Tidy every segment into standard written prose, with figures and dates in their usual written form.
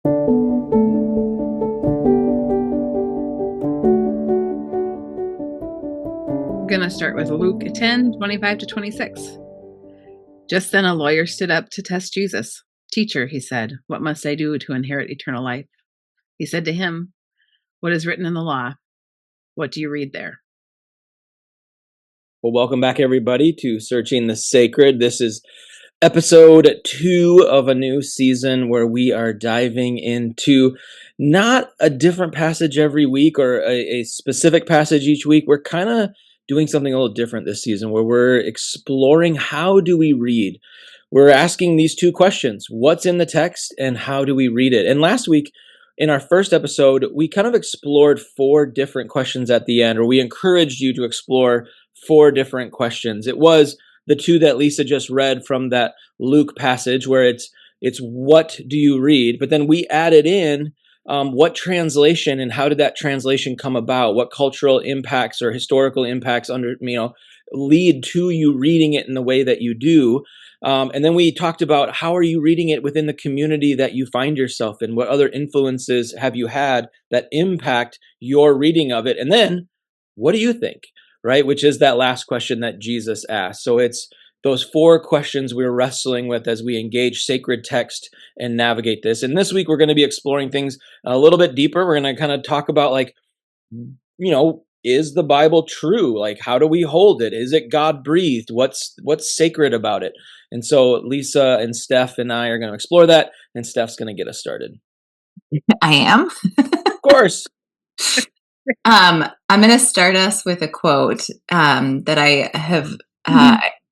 I'm going to start with Luke 10:25-26. Just then a lawyer stood up to test Jesus. "Teacher," he said, "what must I do to inherit eternal life?" He said to him, "What is written in the law? What do you read there?" Well, welcome back, everybody, to Searching the Sacred. This is episode 2 of a new season where we are diving into not a different passage every week or a specific passage each week. We're kind of doing something a little different this season where we're exploring how do we read. We're asking these two questions: what's in the text and how do we read it? And last week, in our first episode, we kind of explored 4 different questions at the end, or we encouraged you to explore 4 different questions. It was the 2 that Lisa just read from that Luke passage where it's what do you read? But then we added in what translation and how did that translation come about? What cultural impacts or historical impacts lead to you reading it in the way that you do? And then we talked about how are you reading it within the community that you find yourself in? What other influences have you had that impact your reading of it? And then what do you think? Right? Which is that last question that Jesus asked. So it's those 4 questions we're wrestling with as we engage sacred text and navigate this. And this week, we're going to be exploring things a little bit deeper. We're going to kind of talk about is the Bible true? Like, how do we hold it? Is it God breathed? What's sacred about it? And so Lisa and Steph and I are going to explore that, and Steph's going to get us started. I am. Of course. I'm going to start us with a quote that I have.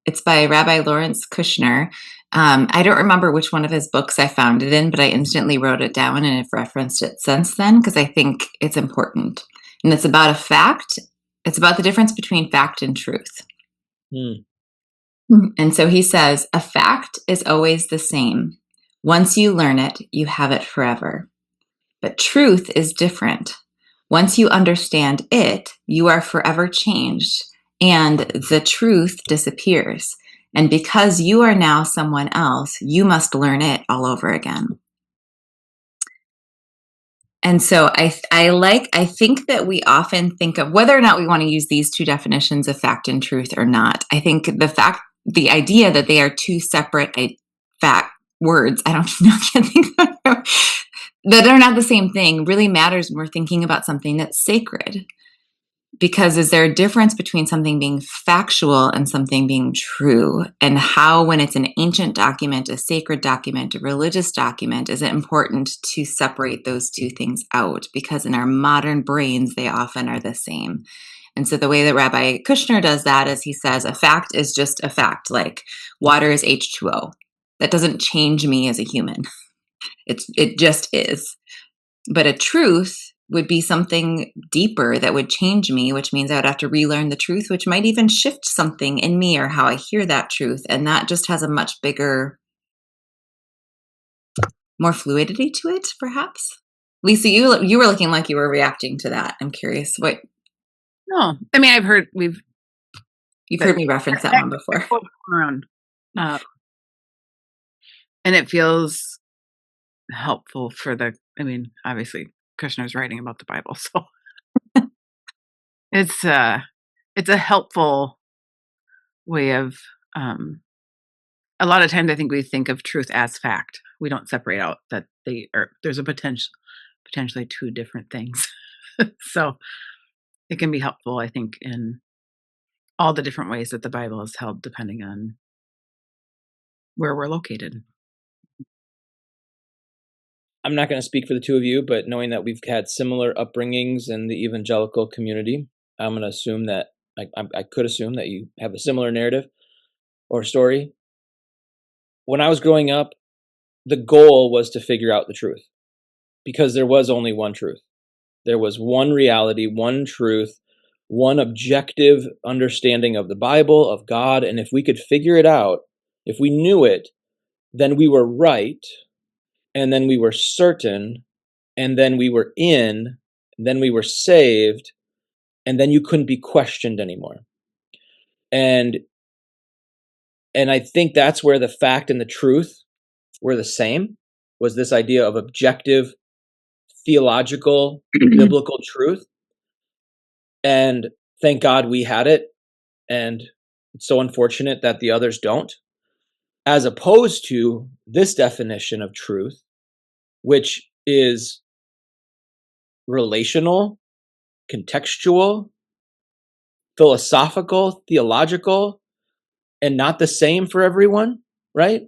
It's by Rabbi Lawrence Kushner. I don't remember which one of his books I found it in, but I instantly wrote it down and have referenced it since then because I think it's important. And it's about a fact. It's about the difference between fact and truth. And so he says, a fact is always the same. Once you learn it, you have it forever. But truth is different. Once you understand it, you are forever changed, and the truth disappears. And because you are now someone else, you must learn it all over again. And so I think that we often think of whether or not we want to use these 2 definitions of fact and truth or not. I think the idea that they are 2 separate fact words, I can't think of them, that they're not the same thing really matters when we're thinking about something that's sacred. Because is there a difference between something being factual and something being true? And how, when it's an ancient document, a sacred document, a religious document, is it important to separate those 2 things out? Because in our modern brains, they often are the same. And so the way that Rabbi Kushner does that is he says, a fact is just a fact, like water is H2O. That doesn't change me as a human. It just is. But a truth would be something deeper that would change me, which means I would have to relearn the truth, which might even shift something in me or how I hear that truth. And that just has a much bigger, more fluidity to it, perhaps. Lisa, you were looking like you were reacting to that. I'm curious. What? No, I mean, You've heard me reference that one before. And it feels helpful obviously Kushner's writing about the Bible, so it's a helpful way of a lot of times I think we think of truth as fact. We don't separate out that there's a potentially 2 different things. So it can be helpful, I think, in all the different ways that the Bible is held depending on where we're located. I'm not going to speak for the 2 of you, but knowing that we've had similar upbringings in the evangelical community, I'm going to assume that I could assume that you have a similar narrative or story. When I was growing up, the goal was to figure out the truth because there was only one truth. There was one reality, one truth, one objective understanding of the Bible, of God. And if we could figure it out, if we knew it, then we were right. And then we were certain, and then we were in, and then we were saved, and then you couldn't be questioned anymore. And I think that's where the fact and the truth were the same, was this idea of objective, theological, biblical truth. And thank God we had it. And it's so unfortunate that the others don't, as opposed to this definition of truth, which is relational, contextual, philosophical, theological, and not the same for everyone, right?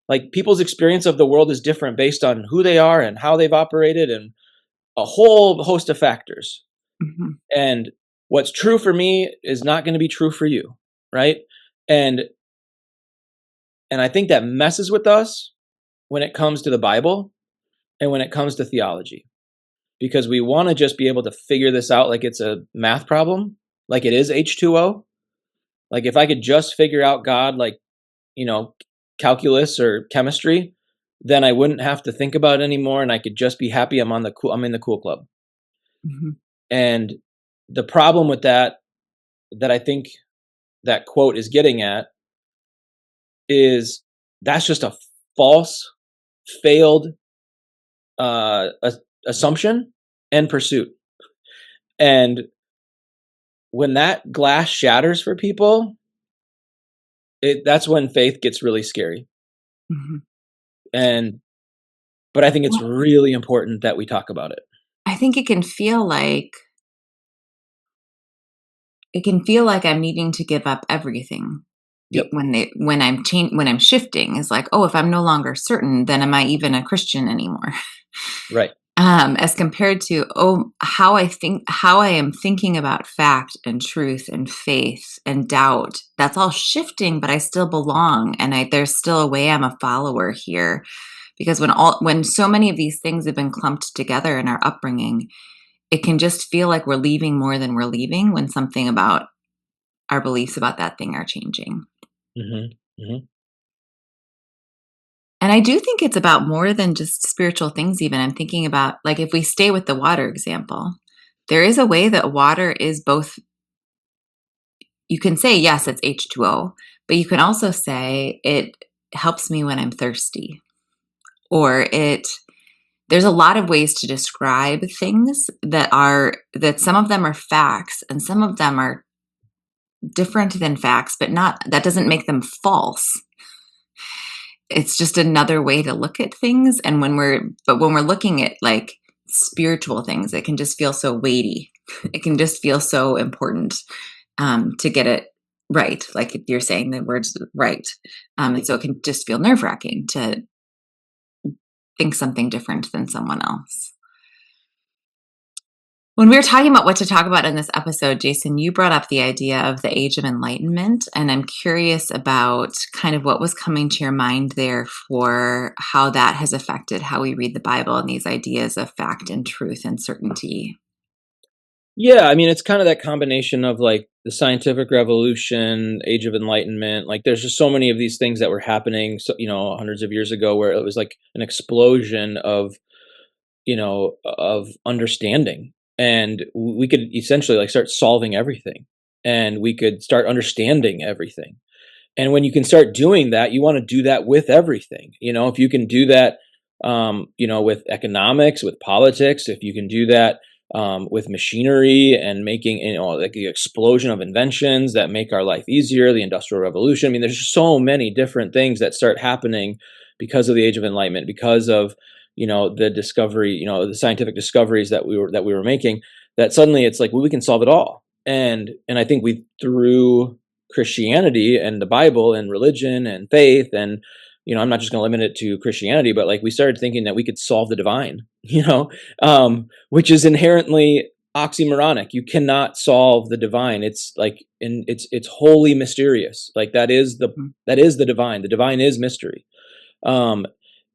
Like people's experience of the world is different based on who they are and how they've operated and a whole host of factors. Mhm. And what's true for me is not going to be true for you, right? And I think that messes with us when it comes to the Bible and when it comes to theology, because we want to just be able to figure this out like it's a math problem, like it is H2O. Like if I could just figure out God like, calculus or chemistry, then I wouldn't have to think about it anymore and I could just be happy I'm in the cool club. Mhm. And the problem with that I think that quote is getting at is that's just a false, failed assumption and pursuit. And when that glass shatters for people, that's when faith gets really scary. Mhm. And but I think it's Well, really important that we talk about it. I think it can feel like I'm needing to give up everything Yep. when I'm shifting. Is like, oh, if I'm no longer certain, then am I even a Christian anymore? Right. As compared to, oh, how I am thinking about fact and truth and faith and doubt, that's all shifting, but I still belong, and there's still a way I'm a follower here. Because when so many of these things have been clumped together in our upbringing, it can just feel like we're leaving more than we're leaving when something about our beliefs about that thing are changing. Hmm. Hmm. And I do think it's about more than just spiritual things, even. I'm thinking about, like, if we stay with the water example, there is a way that water is both, you can say, yes, it's H2O, but you can also say it helps me when I'm thirsty. Or there's a lot of ways to describe things that some of them are facts and some of them are different than facts, but not, that doesn't make them false. It's just another way to look at things. And when we're looking at like spiritual things, it can just feel so weighty. It can just feel so important to get it right. Like you're saying the words right. And so it can just feel nerve wracking to think something different than someone else. When we were talking about what to talk about in this episode, Jason, you brought up the idea of the Age of Enlightenment, and I'm curious about kind of what was coming to your mind there for how that has affected how we read the Bible and these ideas of fact and truth and certainty. Yeah, I mean, it's kind of that combination of like the scientific revolution, age of enlightenment. Like, there's just so many of these things that were happening, so, hundreds of years ago, where it was like an explosion of understanding, and we could essentially like start solving everything, and we could start understanding everything. And when you can start doing that, you want to do that with everything. If you can do that, with economics, with politics, if you can do that with machinery and making, like the explosion of inventions that make our life easier, the Industrial Revolution. I mean, there's just so many different things that start happening because of the Age of Enlightenment, because of the discovery, the scientific discoveries that we were making. That suddenly it's like, well, we can solve it all. And I think we through Christianity and the Bible and religion and faith and I'm not just going to limit it to Christianity, but like we started thinking that we could solve the divine, which is inherently oxymoronic. You cannot solve the divine. It's like it's wholly mysterious. Like that is the divine. The divine is mystery. Um,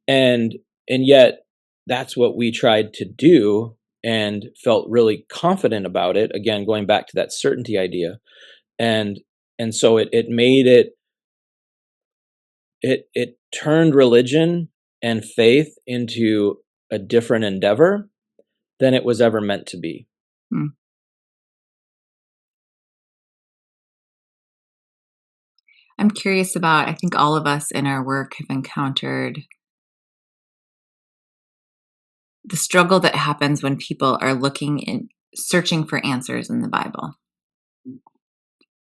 and yet that's what we tried to do and felt really confident about it. Again, going back to that certainty idea, and so it made it turned religion and faith into a different endeavor than it was ever meant to be. Hmm. I'm curious about, I think all of us in our work have encountered the struggle that happens when people are searching for answers in the Bible.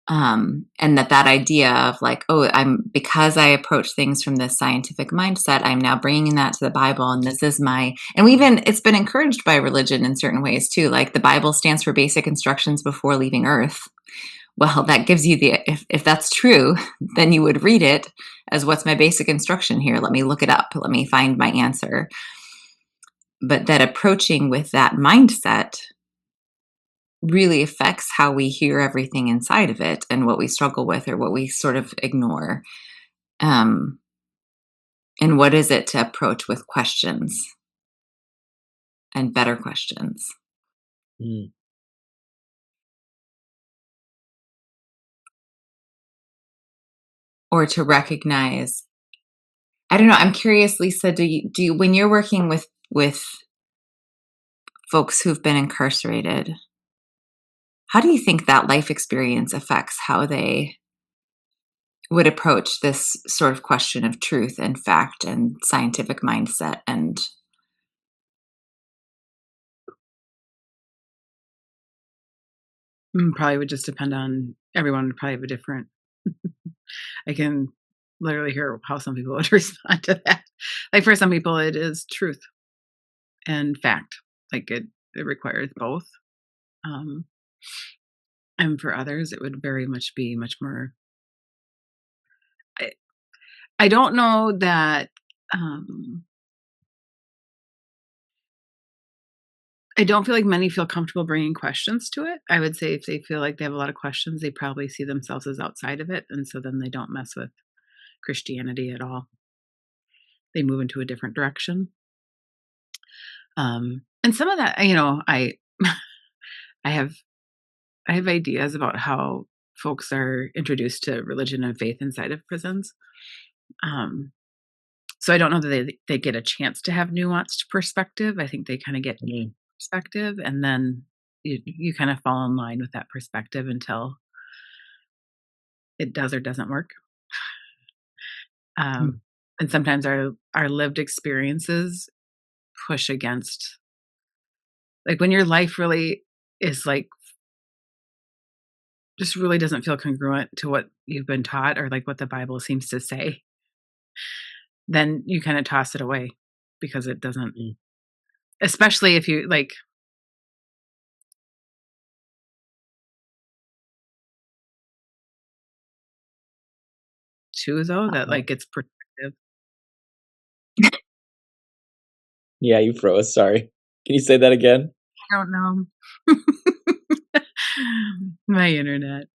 And that idea of like, oh, because I approach things from this scientific mindset, I'm now bringing that to the Bible, and this is it's been encouraged by religion in certain ways too. Like the Bible stands for basic instructions before leaving Earth. Well, that gives you if that's true, then you would read it as, what's my basic instruction here? Let me look it up. Let me find my answer. But that approaching with that mindset really affects how we hear everything inside of it and what we struggle with or what we sort of ignore. And what is it to approach with questions and better questions? Mm. Or to recognize, I don't know, I'm curious, Lisa, do you when you're working with folks who've been incarcerated, how do you think that life experience affects how they would approach this sort of question of truth and fact and scientific mindset? And Probably would just depend on everyone. Would probably have a different. I can literally hear how some people would respond to that. Like for some people, it is truth and fact. Like it requires both. And for others, it would very much be much more. I don't know that. I don't feel like many feel comfortable bringing questions to it. I would say if they feel like they have a lot of questions, they probably see themselves as outside of it. And so then they don't mess with Christianity at all. They move into a different direction. And some of that, I I have ideas about how folks are introduced to religion and faith inside of prisons. So I don't know that they get a chance to have nuanced perspective. I think they kind of get perspective, and then you kind of fall in line with that perspective until it does or doesn't work. And sometimes our lived experiences push against, like when your life really is like just really doesn't feel congruent to what you've been taught or like what the Bible seems to say, then you kind of toss it away because it doesn't, especially if you like. Too, though, that like it's protective. Yeah, you froze. Sorry. Can you say that again? I don't know. My internet.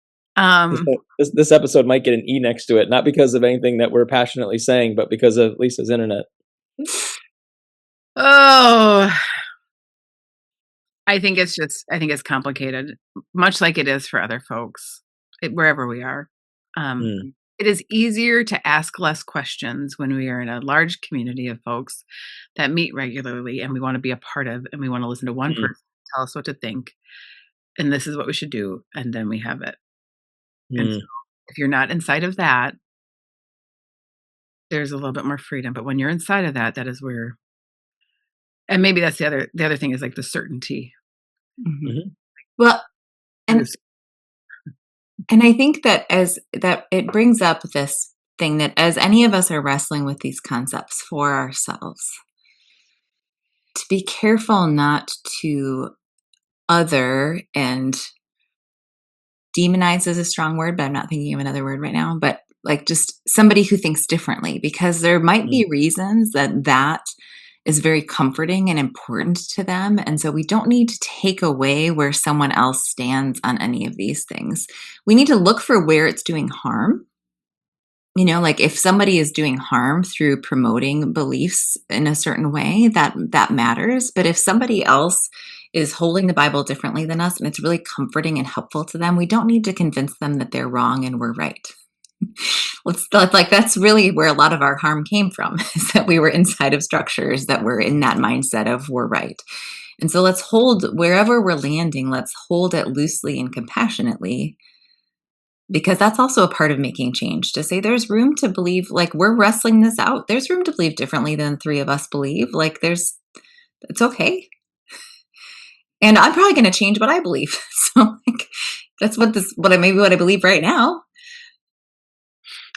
This episode might get an E next to it, not because of anything that we're passionately saying, but because of Lisa's internet. Oh, I think it's complicated, much like it is for other folks, wherever we are. It is easier to ask less questions when we are in a large community of folks that meet regularly and we want to be a part of, and we want to listen to one person tell us what to think, and this is what we should do, and then we have it. And so if you're not inside of that, there's a little bit more freedom. But when you're inside of that, that is where, and maybe that's the other thing is like the certainty. Well, and I think that that it brings up this thing that as any of us are wrestling with these concepts for ourselves, to be careful not to other and demonize is a strong word, but I'm not thinking of another word right now, but like just somebody who thinks differently, because there might be reasons that is very comforting and important to them. And so we don't need to take away where someone else stands on any of these things. We need to look for where it's doing harm. Like if somebody is doing harm through promoting beliefs in a certain way, that matters. But if somebody else is holding the Bible differently than us and it's really comforting and helpful to them, we don't need to convince them that they're wrong and we're right. That's really where a lot of our harm came from, is that we were inside of structures that were in that mindset of we're right. And so let's hold, wherever we're landing, let's hold it loosely and compassionately, because that's also a part of making change, to say there's room to believe, like we're wrestling this out. There's room to believe differently than three of us believe. Like there's It's okay. And I'm probably going to change what I believe. So like, that's what I believe right now.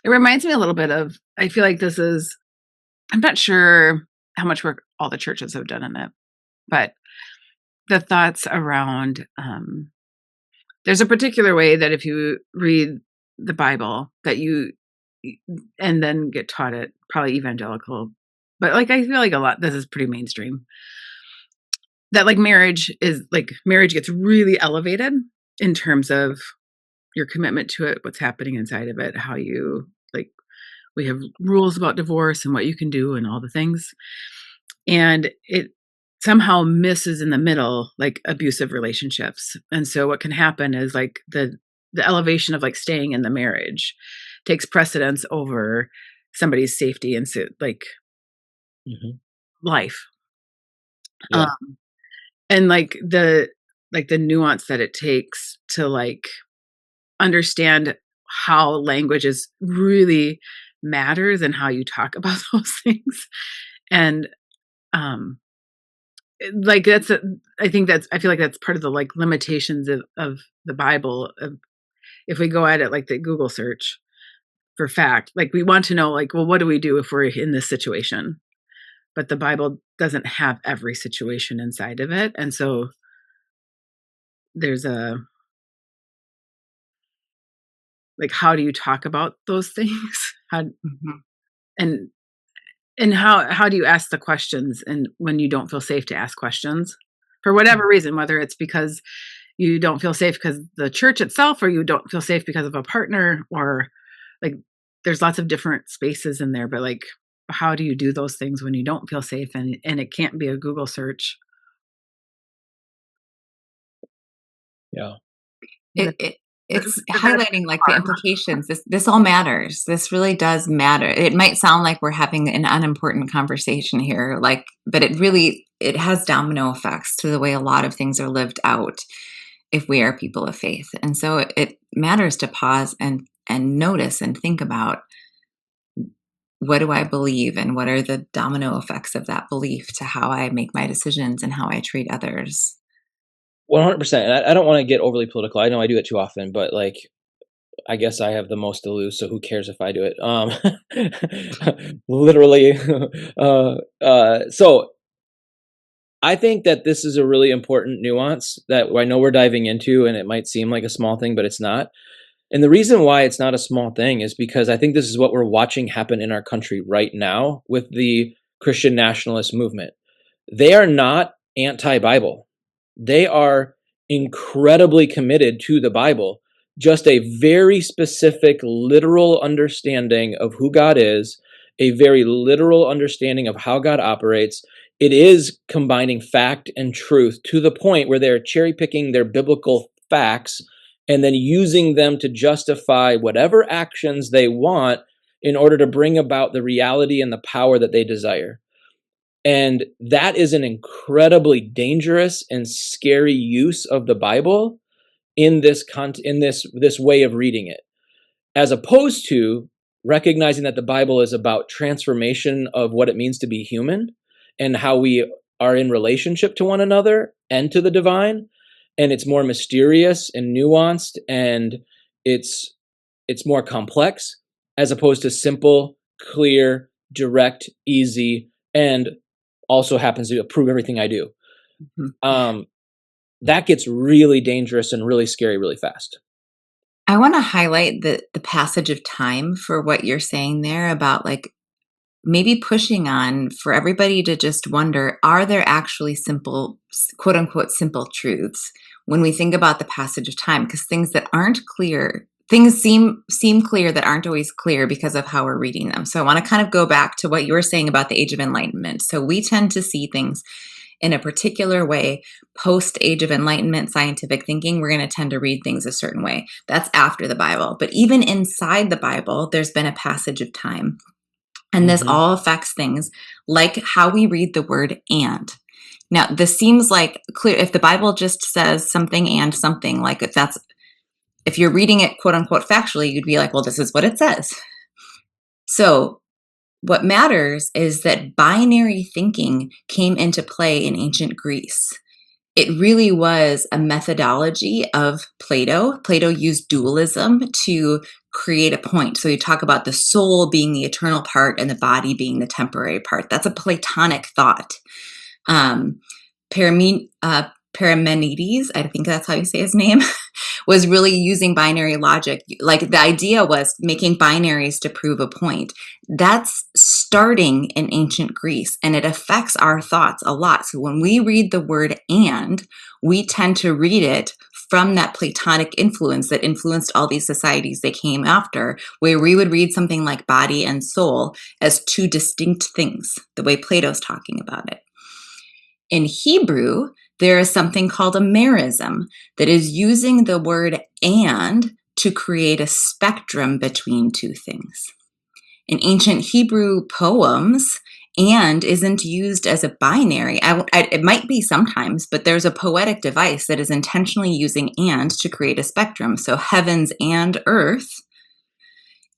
It reminds me a little bit of, I feel like this is, I'm not sure how much work all the churches have done in it, but the thoughts around, there's a particular way that if you read the Bible that you, and then get taught it, probably evangelical, but like, I feel like a lot, this is pretty mainstream, that like marriage gets really elevated in terms of your commitment to it, what's happening inside of it, how you like, we have rules about divorce and what you can do and all the things. And it somehow misses in the middle, like abusive relationships. And so what can happen is like the elevation of like staying in the marriage takes precedence over somebody's safety and like life. Yeah. And like the nuance that it takes to like understand how language is really matters and how you talk about those things. And like I feel like that's part of the like limitations of the Bible. If we go at it like the Google search for fact, like we want to know like, well, what do we do if we're in this situation? But the Bible doesn't have every situation inside of it. And so there's a, like, how do you talk about those things? How, and how do you ask the questions and when you don't feel safe to ask questions for whatever reason, whether it's because you don't feel safe because the church itself, or you don't feel safe because of a partner, or like there's lots of different spaces in there, but like how do you do those things when you don't feel safe, and it can't be a Google search. Yeah. It's highlighting like the implications. This all matters. This really does matter. It might sound like we're having an unimportant conversation here, like, but it has domino effects to the way a lot of things are lived out if we are people of faith. And so it matters to pause and notice and think about, what do I believe and what are the domino effects of that belief to how I make my decisions and how I treat others. 100%. I don't want to get overly political. I know I do it too often, but like, I guess I have the most to lose, so who cares if I do it? Literally. So I think that this is a really important nuance that I know we're diving into, and it might seem like a small thing, but it's not. And the reason why it's not a small thing is because I think this is what we're watching happen in our country right now with the Christian nationalist movement. They are not anti-Bible. They are incredibly committed to the Bible, just a very specific, literal understanding of who God is, a very literal understanding of how God operates. It is combining fact and truth to the point where they're cherry picking their biblical facts and then using them to justify whatever actions they want in order to bring about the reality and the power that they desire. And that is an incredibly dangerous and scary use of the Bible in this this way of reading it, as opposed to recognizing that the Bible is about transformation of what it means to be human and how we are in relationship to one another and to the divine. And it's more mysterious and nuanced, and it's more complex, as opposed to simple, clear, direct, easy, and also happens to approve everything I do. That gets really dangerous and really scary really fast. I want to highlight the passage of time for what you're saying there about like maybe pushing on for everybody to just wonder, are there actually simple, quote unquote, simple truths when we think about the passage of time? Because things that aren't clear, things seem clear that aren't always clear because of how we're reading them. So I want to kind of go back to what you were saying about the Age of Enlightenment. So we tend to see things in a particular way. Post Age of Enlightenment scientific thinking, we're going to tend to read things a certain way. That's after the Bible. But even inside the Bible, there's been a passage of time. And this all affects things like how we read the word and. Now, this seems like clear. If the Bible just says something and something, like if you're reading it, quote unquote, factually, you'd be like, well, this is what it says. So What matters is that binary thinking came into play in ancient Greece. It really was a methodology of Plato. Plato used dualism to create a point. So you talk about the soul being the eternal part and the body being the temporary part. That's a Platonic thought. Um, Parmenides, I think that's how you say his name, was really using binary logic. Like the idea was making binaries to prove a point. That's starting in ancient Greece, and it affects our thoughts a lot. So when we read the word and, we tend to read it from that Platonic influence that influenced all these societies that came after, where we would read something like body and soul as two distinct things, the way Plato's talking about it. In Hebrew, there is something called a merism that is using the word and to create a spectrum between two things. In ancient Hebrew poems, and isn't used as a binary. It might be sometimes, but there's a poetic device that is intentionally using and to create a spectrum. So heavens and earth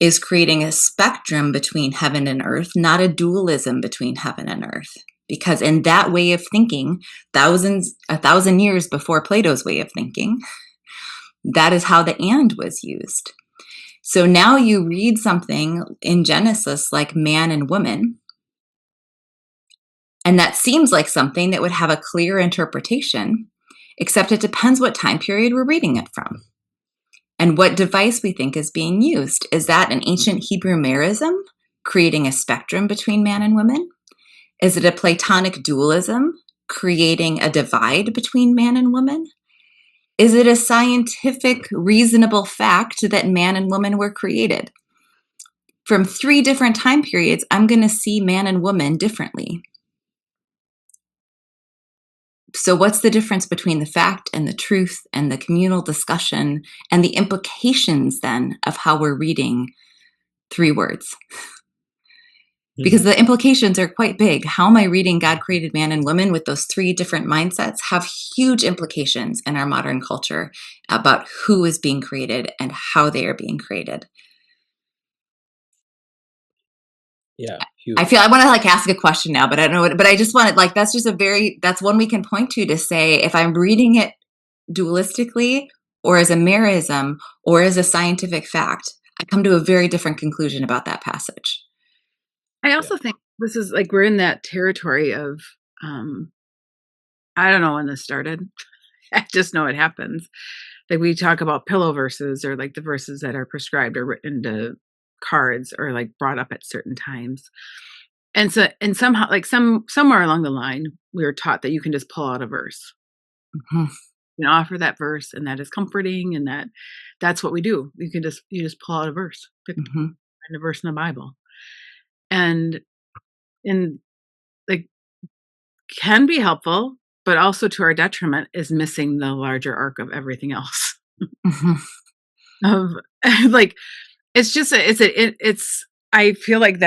is creating a spectrum between heaven and earth, not a dualism between heaven and earth. Because in that way of thinking, 1,000 years before Plato's way of thinking, that is how the and was used. So now you read something in Genesis like man and woman, and that seems like something that would have a clear interpretation, except it depends what time period we're reading it from and what device we think is being used. Is that an ancient Hebrew merism, creating a spectrum between man and woman? Is it a Platonic dualism, creating a divide between man and woman? Is it a scientific, reasonable fact that man and woman were created? From 3 different time periods, I'm going to see man and woman differently. So what's the difference between the fact and the truth and the communal discussion and the implications then of how we're reading 3 words? Because the implications are quite big. How am I reading God created man and woman with those 3 different mindsets have huge implications in our modern culture about who is being created and how they are being created. Yeah, I feel I want to ask a question now, but I don't know. But I just want to that's one we can point to say if I'm reading it dualistically or as a merism or as a scientific fact, I come to a very different conclusion about that passage. I also think this is like we're in that territory of I don't know when this started. I just know it happens. Like we talk about pillow verses or like the verses that are prescribed or written into cards or like brought up at certain times. And somehow like somewhere along the line we were taught that you can just pull out a verse. Mm-hmm. You know, offer that verse and that is comforting and that's what we do. You just pull out a verse, pick find a verse in the Bible. And in like can be helpful, but also to our detriment is missing the larger arc of everything else. Of like it's I feel like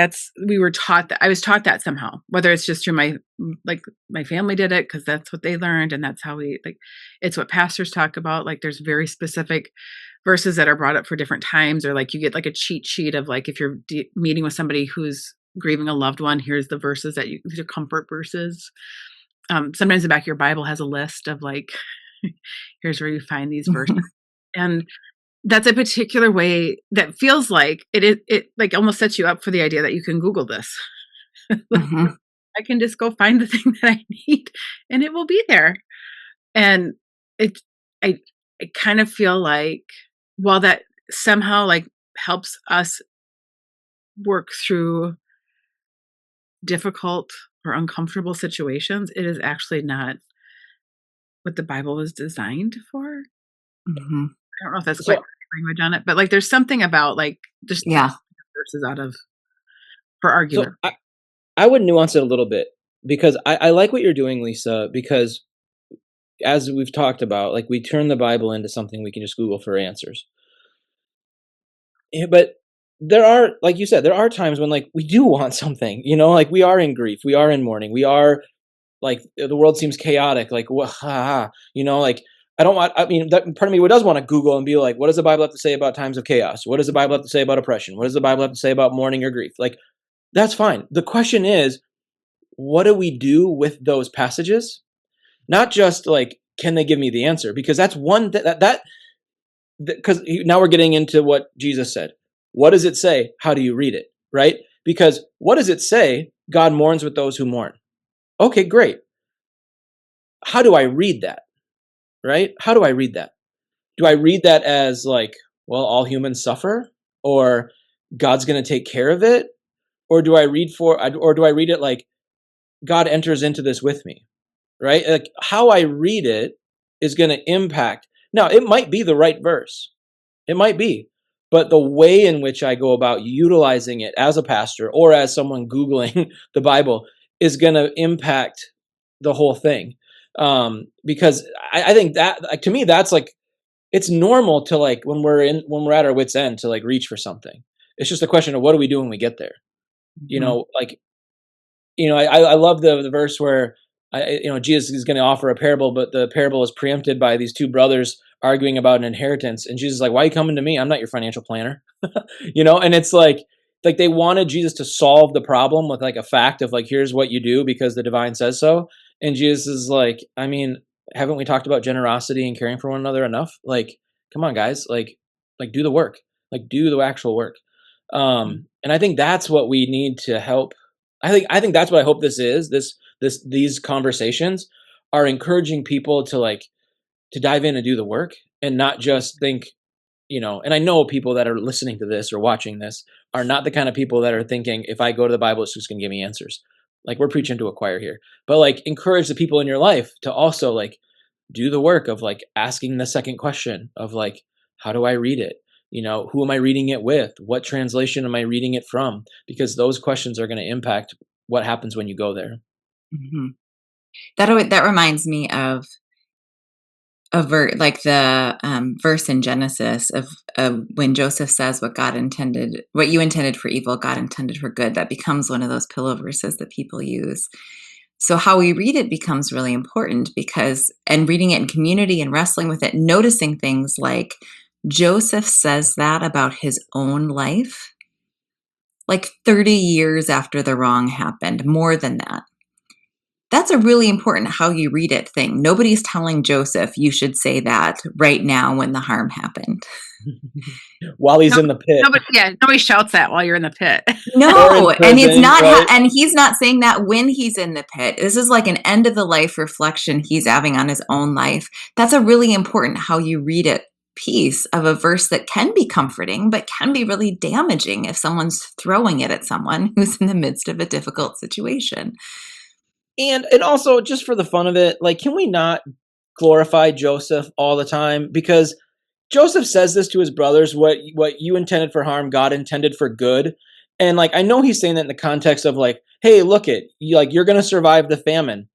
we were taught that I was taught that somehow, whether it's just through my family did it because that's what they learned and that's how we like it's what pastors talk about. Like there's very specific verses that are brought up for different times, or like you get like a cheat sheet of like if you're meeting with somebody who's grieving a loved one, here's the verses these are comfort verses. Sometimes the back of your Bible has a list of like here's where you find these verses. And that's a particular way that feels like it like almost sets you up for the idea that you can Google this. Like, I can just go find the thing that I need and it will be there. And I kind of feel like while that somehow like helps us work through difficult or uncomfortable situations, it is actually not what the Bible was designed for. I don't know if that's quite language on it, but like there's something about like just verses out of for argument. So I would nuance it a little bit because I like what you're doing, Lisa, because as we've talked about, like we turn the Bible into something we can just Google for answers. Yeah, but there are, like you said, there are times when like we do want something, you know, like we are in grief, we are in mourning, we are like the world seems chaotic, like you know, like I mean, that part of me does want to Google and be like, what does the Bible have to say about times of chaos? What does the Bible have to say about oppression? What does the Bible have to say about mourning or grief? Like That's fine. The question is, what do we do with those passages? Not just like, can they give me the answer? Because that's one that because now we're getting into what Jesus said. What does it say? How do you read it? Right? Because what does it say? God mourns with those who mourn. Okay, great. How do I read that? Right? How do I read that? Do I read that as like, well, all humans suffer, or God's going to take care of it? Or do I read it like God enters into this with me? Right? Like how I read it is going to impact. Now, it might be the right verse. It might be. But the way in which I go about utilizing it as a pastor or as someone Googling the Bible is going to impact the whole thing. Because I think that, like, to me, that's like, it's normal to like, when we're at our wit's end to like reach for something. It's just a question of what do we do when we get there? Mhm. Like, I love the verse where Jesus is going to offer a parable, but the parable is preempted by these two brothers arguing about an inheritance, and Jesus is like, "Why are you coming to me? I'm not your financial planner." And it's like they wanted Jesus to solve the problem with like a fact of like, here's what you do because the divine says so, and Jesus is like, I mean, haven't we talked about generosity and caring for one another enough? Like, come on, guys, like do the work, like do the actual work. And I think that's what we need to help. I think that's what I hope this is. These conversations are encouraging people to like to dive in and do the work and not just think, and I know people that are listening to this or watching this are not the kind of people that are thinking, if I go to the Bible, it's just going to give me answers. Like we're preaching to a choir here, but like encourage the people in your life to also like do the work of like asking the second question of like, how do I read it? Who am I reading it with? What translation am I reading it from? Because those questions are going to impact what happens when you go there. Mhm. That reminds me of like the verse in Genesis of when Joseph says, what you intended for evil, God intended for good." That becomes one of those pillow verses that people use. So how we read it becomes really important, and reading it in community and wrestling with it, noticing things like Joseph says that about his own life, like 30 years after the wrong happened, more than that. That's a really important how you read it thing. Nobody's telling Joseph you should say that right now when the harm happened. While he's No, in the pit nobody shouts that while you're in the pit. or in No, and it's prison, not right? and he's not saying that when he's in the pit. This is like an end of the life reflection he's having on his own life. That's a really important how you read it piece of a verse that can be comforting but can be really damaging if someone's throwing it at someone who's in the midst of a difficult situation. And also just for the fun of it, like, can we not glorify Joseph all the time? Because Joseph says this to his brothers, what you intended for harm, God intended for good. And like, I know he's saying that in the context of like, hey, look it, you're going to survive the famine.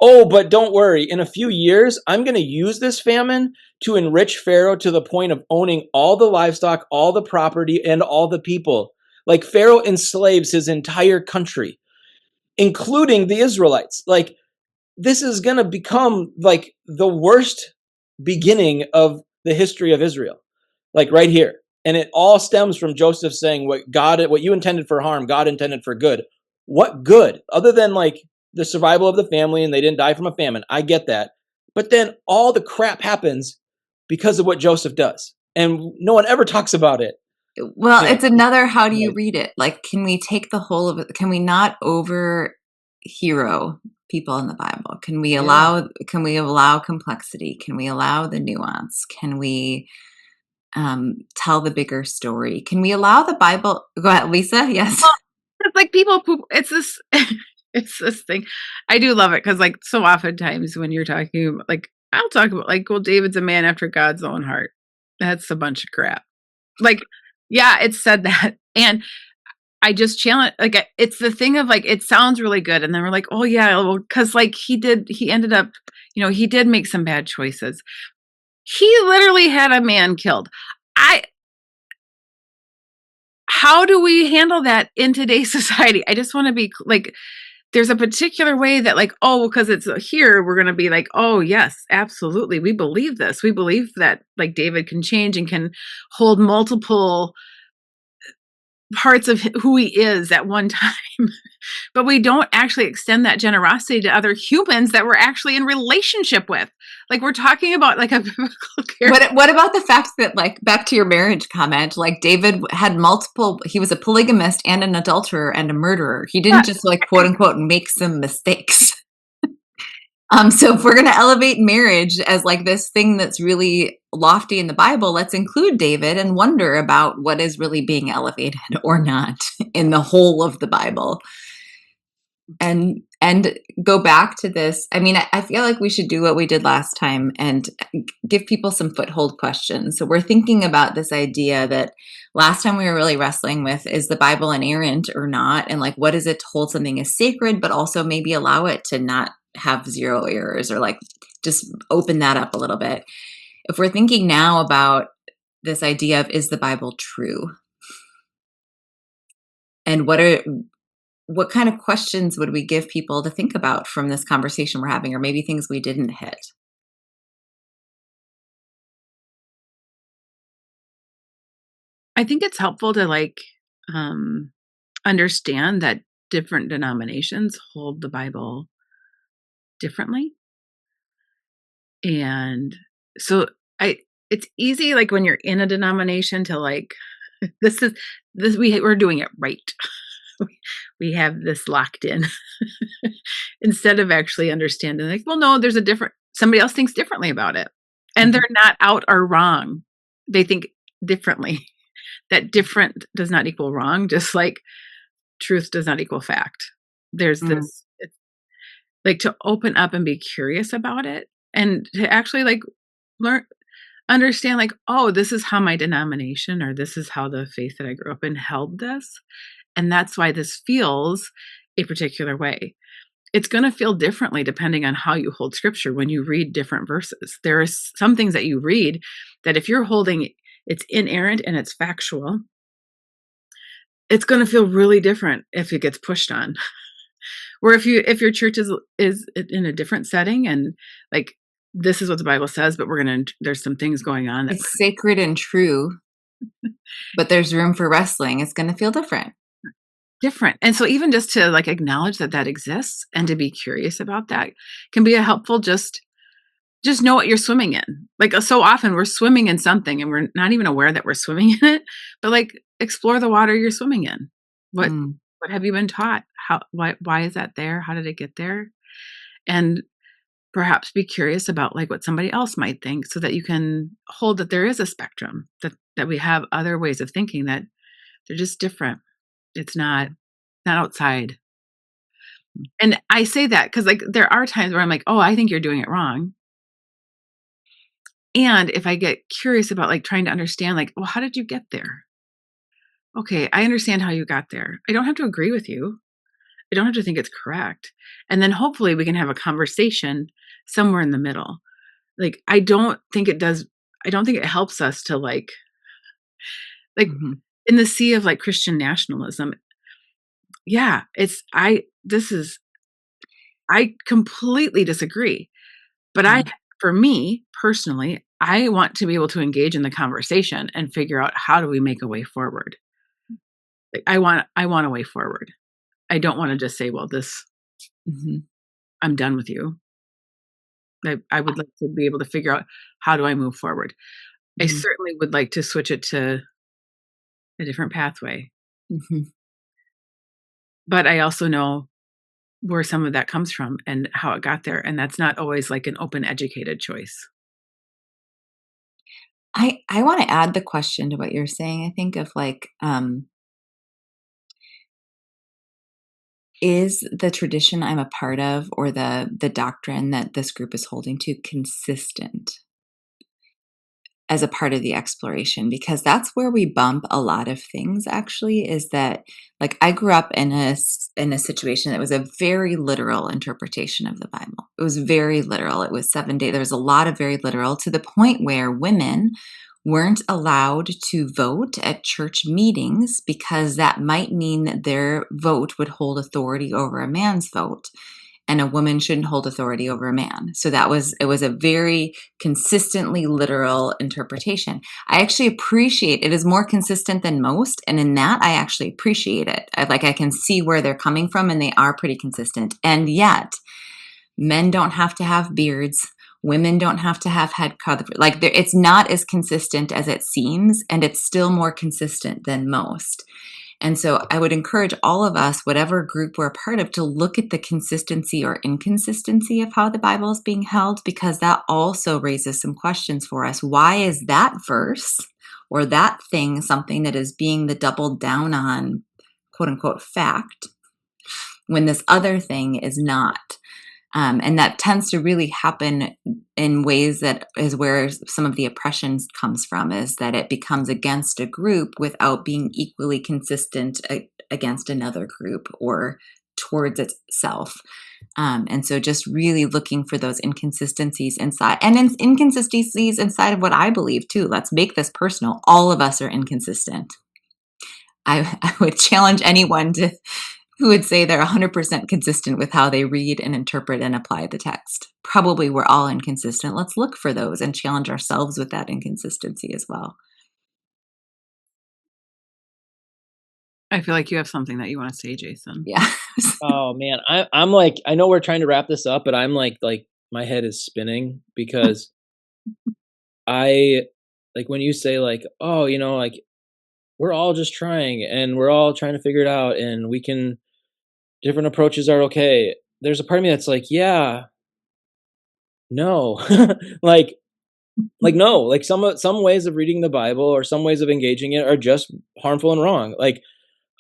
Oh, but don't worry. In a few years, I'm going to use this famine to enrich Pharaoh to the point of owning all the livestock, all the property, and all the people. Like Pharaoh enslaves his entire country, including the Israelites. Like this is going to become like the worst beginning of the history of Israel, like right here. And it all stems from Joseph saying, what you intended for harm, God intended for good. What good? Other than like the survival of the family and they didn't die from a famine. I get that. But then all the crap happens because of what Joseph does. And no one ever talks about it. Well, You know, it's another how do you like, read it? Like, can we take the whole of it? Can we not over hero people in the Bible? yeah. Can we allow complexity? Can we allow the nuance? Can we tell the bigger story? Can we allow the Bible? Go ahead, Lisa. Yes. Well, it's like people poop. It's this. It's this thing. I do love it because, like, so oftentimes when you're talking, like, I'll talk about, like, well, David's a man after God's own heart. That's a bunch of crap. Like, yeah, it said that, and I just challenge. Like, it's the thing of like, it sounds really good, and then we're like, oh yeah, well, because like he ended up, he did make some bad choices. He literally had a man killed. I How do we handle that in today's society? I just want to be like, there's a particular way that like, oh, because it's here, we're going to be like, oh yes, absolutely, we believe this. We believe that like David can change and can hold multiple parts of who he is at one time, but we don't actually extend that generosity to other humans that we're actually in relationship with. Like, we're talking about like a biblical character. What about the fact that, like, back to your marriage comment, like David had multiple, he was a polygamist and an adulterer and a murderer. He didn't just, like, quote unquote make some mistakes. So if we're going to elevate marriage as like this thing that's really lofty in the Bible, let's include David and wonder about what is really being elevated or not in the whole of the Bible. And go back to this. I mean, I feel like we should do what we did last time and give people some foothold questions. So we're thinking about this idea that last time we were really wrestling with, is the Bible inerrant or not? And like, what does it hold something as sacred, but also maybe allow it to not have zero errors, or like just open that up a little bit. If we're thinking now about this idea of, is the Bible true? And what kind of questions would we give people to think about from this conversation we're having, or maybe things we didn't hit? I think it's helpful to like understand that different denominations hold the Bible differently. And so it's easy, like when you're in a denomination, to like, we're doing it right. We have this locked in instead of actually understanding, like, well, no, somebody else thinks differently about it. And they're not out or wrong. They think differently. That different does not equal wrong, just like truth does not equal fact. There's this, like, to open up and be curious about it, and to actually like understand, like, oh, this is how my denomination, or this is how the faith that I grew up in held this. And that's why this feels a particular way. It's going to feel differently depending on how you hold scripture when you read different verses. There are some things that you read that if you're holding it's inerrant and it's factual, it's going to feel really different if it gets pushed on. Or if your church is in a different setting, and like, this is what the Bible says, but there's some things going on that It's sacred and true, but there's room for wrestling. It's going to feel different. And so even just to like acknowledge that exists and to be curious about that can be a helpful, just know what you're swimming in. Like, so often we're swimming in something and we're not even aware that we're swimming in it, but like, explore the water you're swimming in. What have you been taught? Why is that there? How did it get there? And perhaps be curious about like what somebody else might think, so that you can hold that there is a spectrum, that we have other ways of thinking, that they're just different. It's not outside. And I say that because like there are times where I'm like, oh, I think you're doing it wrong. And if I get curious about like trying to understand, like, well, how did you get there? Okay, I understand how you got there. I don't have to agree with you. I don't have to think it's correct. And then hopefully we can have a conversation somewhere in the middle. Like, I don't think it helps us to like in the sea of like Christian nationalism. Yeah, I completely disagree. But for me personally, I want to be able to engage in the conversation and figure out, how do we make a way forward? Like, I want a way forward. I don't want to just say, well, I'm done with you. I would like to be able to figure out, how do I move forward? I certainly would like to switch it to a different pathway. But I also know where some of that comes from and how it got there. And that's not always like an open, educated choice. I want to add the question to what you're saying. I think of like, is the tradition I'm a part of, or the doctrine that this group is holding to, consistent as a part of the exploration? Because that's where we bump a lot of things, actually, is that, like, I grew up in a situation that was a very literal interpretation of the Bible. It was very literal. It was 7 days. There was a lot of very literal, to the point where women weren't allowed to vote at church meetings, because that might mean that their vote would hold authority over a man's vote. and a woman shouldn't hold authority over a man. So it was a very consistently literal interpretation. I actually appreciate it is more consistent than most, and in that I actually appreciate it. I can see where they're coming from, and they are pretty consistent. And yet, men don't have to have beards. Women don't have to have head cover. It's not as consistent as it seems, and it's still more consistent than most. And so I would encourage all of us, whatever group we're a part of, to look at the consistency or inconsistency of how the Bible is being held, because that also raises some questions for us. Why is that verse or that thing something that is being the doubled down on, quote unquote, fact, when this other thing is not? And that tends to really happen in ways that is where some of the oppression comes from, is that it becomes against a group without being equally consistent against another group or towards itself. And so just really looking for those inconsistencies inside, and inconsistencies inside of what I believe too. Let's make this personal. All of us are inconsistent. I would challenge anyone who would say they're 100% consistent with how they read and interpret and apply the text. Probably we're all inconsistent. Let's look for those and challenge ourselves with that inconsistency as well. I feel like you have something that you want to say, Jason. Yeah. Oh man, I'm like, I know we're trying to wrap this up, but I'm like my head is spinning because I like when you say like, oh, like we're all just trying and we're all trying to figure it out and different approaches are okay. There's a part of me that's like, yeah, no, like no, like some ways of reading the Bible or some ways of engaging it are just harmful and wrong. Like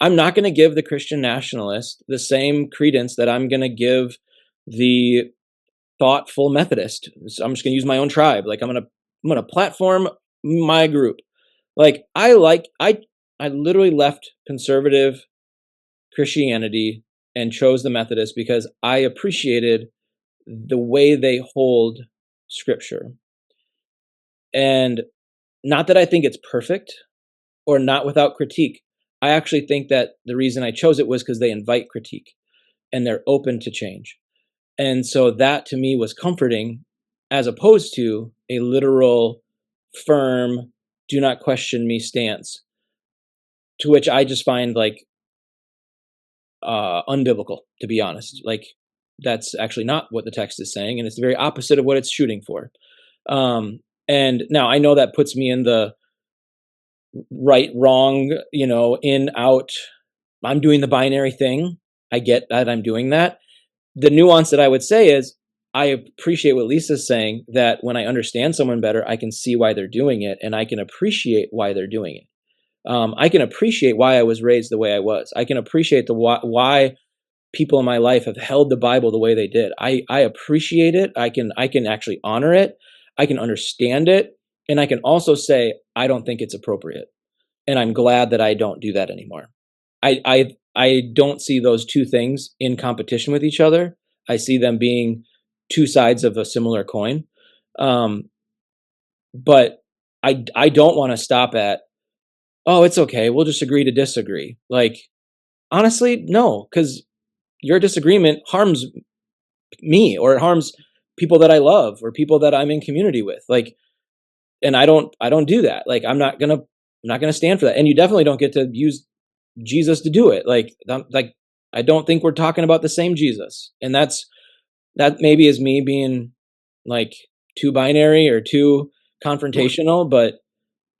I'm not going to give the Christian nationalist the same credence that I'm going to give the thoughtful Methodist. So I'm just going to use my own tribe. Like I'm going to platform my group. Like I literally left conservative Christianity and chose the Methodist because I appreciated the way they hold scripture. And not that I think it's perfect or not without critique. I actually think that the reason I chose it was because they invite critique and they're open to change. And so that to me was comforting, as opposed to a literal, firm, do not question me stance, to which I just find like unbiblical, to be honest. Like that's actually not what the text is saying, and it's the very opposite of what it's shooting for. And now I know that puts me in the right, wrong, in, out. I'm doing the binary thing. I get that I'm doing that. The nuance that I would say is I appreciate what Lisa's saying, that when I understand someone better, I can see why they're doing it and I can appreciate why they're doing it. I can appreciate why I was raised the way I was. I can appreciate why people in my life have held the Bible the way they did. I appreciate it. I can actually honor it. I can understand it. And I can also say, I don't think it's appropriate. And I'm glad that I don't do that anymore. I don't see those two things in competition with each other. I see them being two sides of a similar coin. But I don't want to stop at, oh, it's okay, we'll just agree to disagree. Like, honestly, no, because your disagreement harms me or it harms people that I love or people that I'm in community with. Like, and I don't do that. Like, I'm not gonna stand for that. And you definitely don't get to use Jesus to do it. Like I don't think we're talking about the same Jesus. And that maybe is me being like too binary or too confrontational, but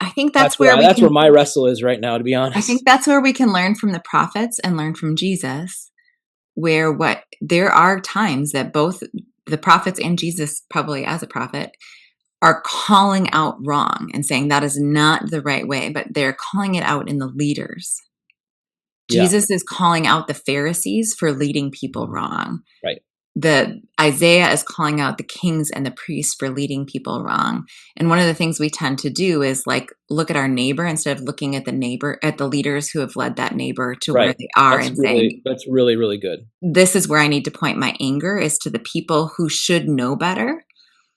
I think that's where where my wrestle is right now, to be honest. I think that's where we can learn from the prophets and learn from Jesus, where there are times that both the prophets and Jesus, probably as a prophet, are calling out wrong and saying that is not the right way, but they're calling it out in the leaders. Yeah. Jesus is calling out the Pharisees for leading people wrong. Right. The Isaiah is calling out the kings and the priests for leading people wrong. And one of the things we tend to do is like look at our neighbor instead of looking at the leaders who have led that neighbor to where they are, and saying, that's really, really good. This is where I need to point my anger, is to the people who should know better,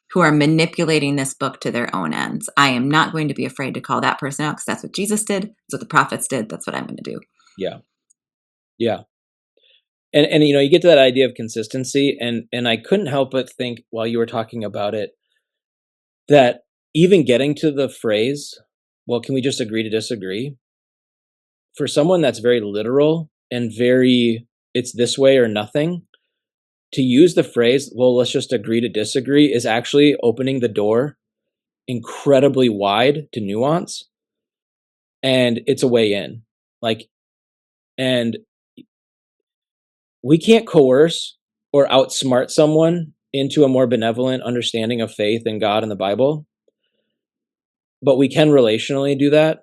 who are manipulating this book to their own ends. I am not going to be afraid to call that person out, because that's what Jesus did. That's what the prophets did. That's what I'm going to do. Yeah. Yeah. And you get to that idea of consistency, and I couldn't help but think while you were talking about it that even getting to the phrase, well, can we just agree to disagree? For someone that's very literal and very, it's this way or nothing, to use the phrase, well, let's just agree to disagree, is actually opening the door incredibly wide to nuance. And it's a way in. And we can't coerce or outsmart someone into a more benevolent understanding of faith and God and the Bible, but we can relationally do that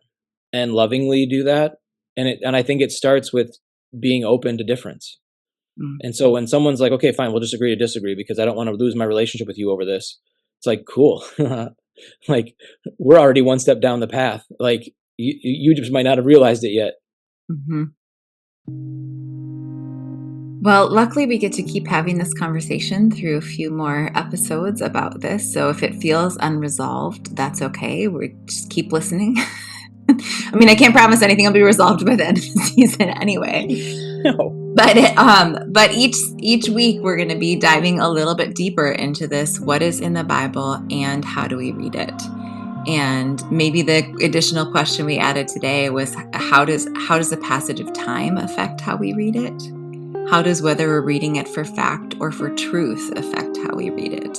and lovingly do that. And I think it starts with being open to difference. And so when someone's like, okay, fine, we'll just agree to disagree because I don't want to lose my relationship with you over this. It's like, cool. Like, we're already one step down the path. Like, you just might not have realized it yet. Mm-hmm. Well, luckily we get to keep having this conversation through a few more episodes about this. So if it feels unresolved, that's okay. We just keep listening. I mean, I can't promise anything will be resolved by the end of the season anyway. No. But each week we're going to be diving a little bit deeper into this. What is in the Bible and how do we read it? And maybe the additional question we added today was how does the passage of time affect how we read it? How does whether we're reading it for fact or for truth affect how we read it?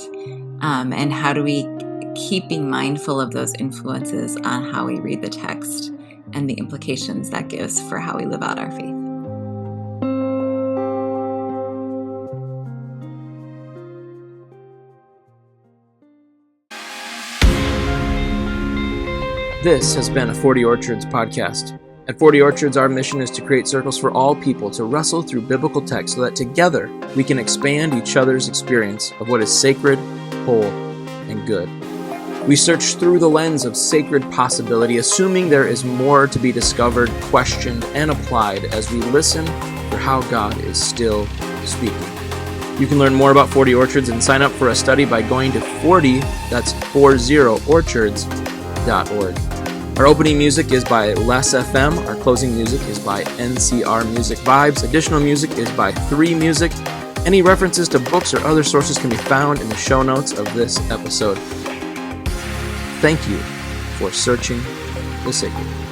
And how do we keep being mindful of those influences on how we read the text and the implications that gives for how we live out our faith? This has been a 40 Orchards podcast. At 40 Orchards, our mission is to create circles for all people to wrestle through biblical text so that together we can expand each other's experience of what is sacred, whole, and good. We search through the lens of sacred possibility, assuming there is more to be discovered, questioned, and applied as we listen for how God is still speaking. You can learn more about 40 Orchards and sign up for a study by going to 40, that's 40orchards.org. Our opening music is by Les FM. Our closing music is by NCR Music Vibes. Additional music is by 3 Music. Any references to books or other sources can be found in the show notes of this episode. Thank you for searching the sacred.